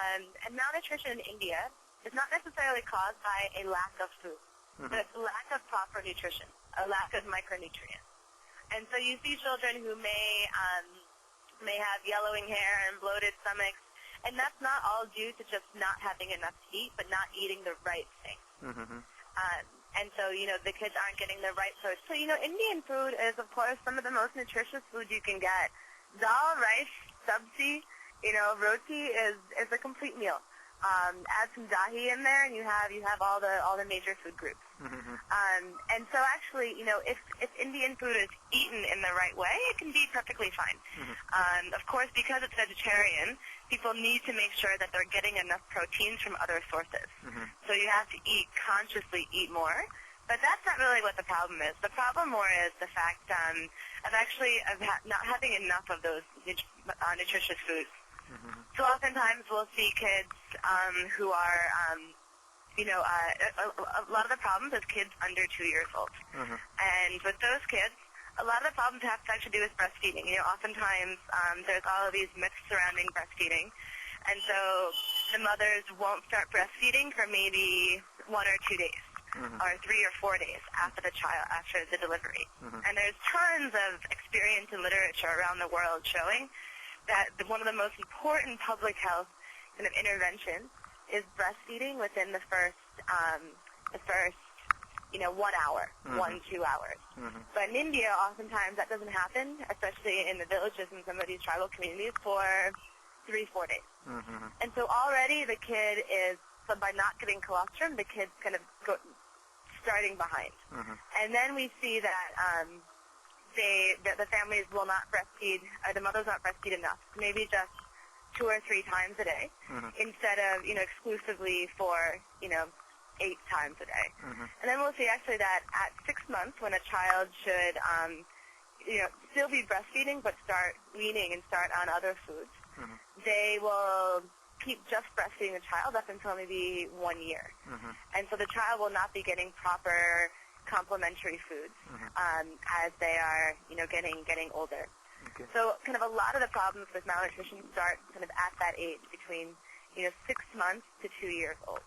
And malnutrition in India is not necessarily caused by a lack of food, but it's a lack of proper nutrition, a lack of micronutrients. And so you see children who may have yellowing hair and bloated stomachs, and that's not all due to just not having enough to eat, but not eating the right thing. And so, the kids aren't getting the right food. So, Indian food is, of course, some of the most nutritious food you can get. Dal, rice, sabzi, roti is a complete meal. Add some dahi in there, and you have all the major food groups. And so, actually, if Indian food is eaten in the right way, it can be perfectly fine. Of course, because it's vegetarian, people need to make sure that they're getting enough proteins from other sources. So you have to consciously eat more. But that's not really what the problem is. The problem more is the fact of not having enough of those nutritious foods. So oftentimes we'll see kids who are, a lot of the problems is kids under 2 years old. And with those kids, a lot of the problems have to actually do with breastfeeding. Oftentimes there's all of these myths surrounding breastfeeding. And so the mothers won't start breastfeeding for maybe 1 or 2 days. Or 3 or 4 days after the delivery. And there's tons of experience and literature around the world showing that one of the most important public health kind of interventions is breastfeeding within the first 1 hour, 1-2 hours. But in India, oftentimes that doesn't happen, especially in the villages and some of these tribal communities, for 3-4 days. And so already the kid is, so by not getting colostrum, the kid's kind of starting behind. And then we see that the families will not breastfeed, or the mothers not breastfeed enough, maybe just 2 or 3 times a day, instead of, exclusively for, 8 times a day. And then we'll see actually that at 6 months, when a child should, still be breastfeeding, but start weaning and start on other foods, they will keep just breastfeeding the child up until maybe 1 year. And so the child will not be getting proper complementary foods as they are, getting older. So kind of a lot of the problems with malnutrition start kind of at that age, between 6 months to 2 years old.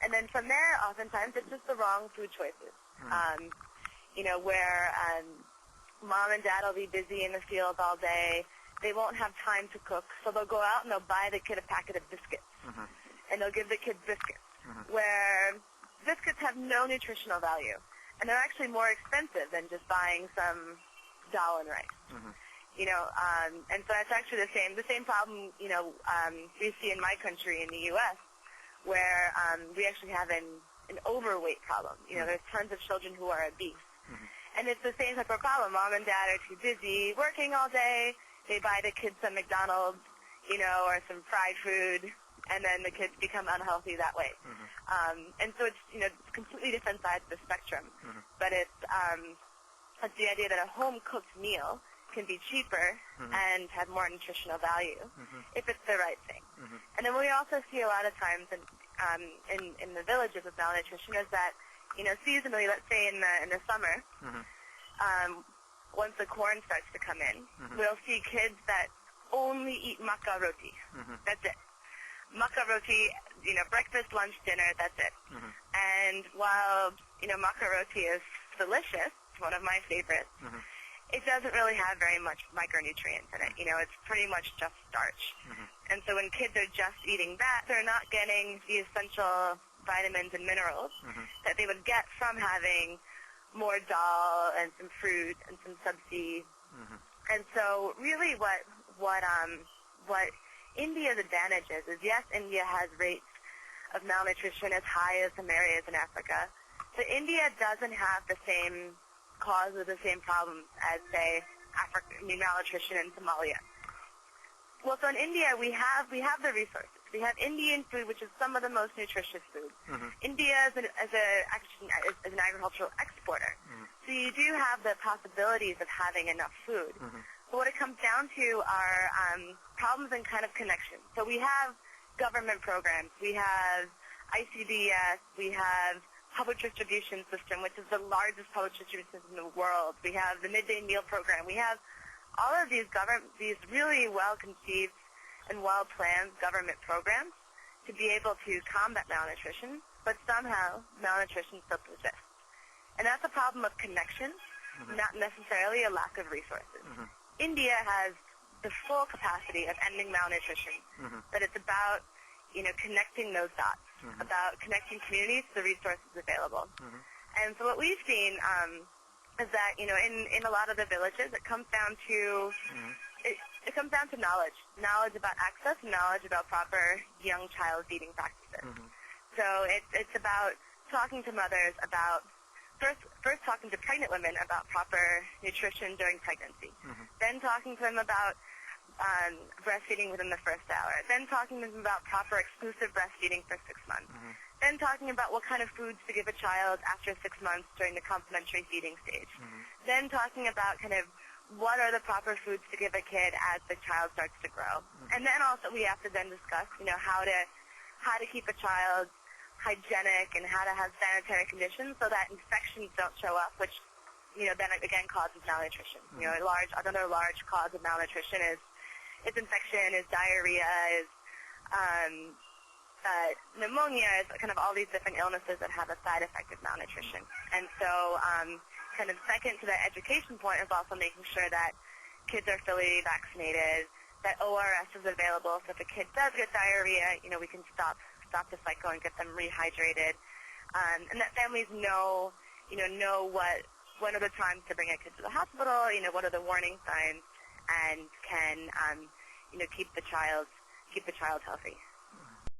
And then from there, oftentimes it's just the wrong food choices. Where mom and dad will be busy in the field all day. They won't have time to cook, so they'll go out and they'll buy the kid a packet of biscuits. And they'll give the kid biscuits, where biscuits have no nutritional value. And they're actually more expensive than just buying some dal and rice. And so that's actually the same problem, we see in my country, in the U.S., where we actually have an overweight problem. There's tons of children who are obese. And it's the same type of problem. Mom and dad are too busy working all day. They buy the kids some McDonald's, or some fried food, and then the kids become unhealthy that way. And so it's, completely different sides of the spectrum. But it's the idea that a home-cooked meal can be cheaper and have more nutritional value if it's the right thing. And then what we also see a lot of times in the villages with malnutrition is that, seasonally, let's say in the summer, once the corn starts to come in, we'll see kids that only eat makka roti. That's it. Makka roti, breakfast, lunch, dinner, that's it. And while, makka roti is delicious, it's one of my favorites, it doesn't really have very much micronutrients in it. It's pretty much just starch. And so when kids are just eating that, they're not getting the essential vitamins and minerals that they would get from having more dal and some fruit and some sabzi. And so really what India's advantage is yes, India has rates of malnutrition as high as some areas in Africa, but India doesn't have the same cause of the same problems as, say, malnutrition in Somalia. Well, so in India, we have the resources. We have Indian food, which is some of the most nutritious food. India is an agricultural exporter. So you do have the possibilities of having enough food. But what it comes down to are problems and kind of connections. So we have government programs. We have ICDS. We have public distribution system, which is the largest public distribution system in the world. We have the midday meal program. We have all of these really well-conceived and well-planned government programs to be able to combat malnutrition, but somehow malnutrition still persists. And that's a problem of connection, not necessarily a lack of resources. India has the full capacity of ending malnutrition, but it's about, connecting those dots, about connecting communities to the resources available. And so what we've seen is that, in a lot of the villages, it comes down to it comes down to knowledge about access, knowledge about proper young child feeding practices. So it's about talking to mothers about first talking to pregnant women about proper nutrition during pregnancy, then talking to them about breastfeeding within the first hour, then talking to them about proper exclusive breastfeeding for 6 months, then talking about what kind of foods to give a child after 6 months during the complementary feeding stage, then talking about kind of what are the proper foods to give a kid as the child starts to grow. And then also we have to then discuss, how to keep a child hygienic and how to have sanitary conditions so that infections don't show up, which, then again causes malnutrition. Another large cause of malnutrition is infection, is diarrhea, is pneumonia, is kind of all these different illnesses that have a side effect of malnutrition. And so kind of second to the education point is also making sure that kids are fully vaccinated, that ORS is available, so if a kid does get diarrhea, we can stop the cycle and get them rehydrated, and that families know what are the times to bring a kid to the hospital, what are the warning signs, and can keep the child healthy.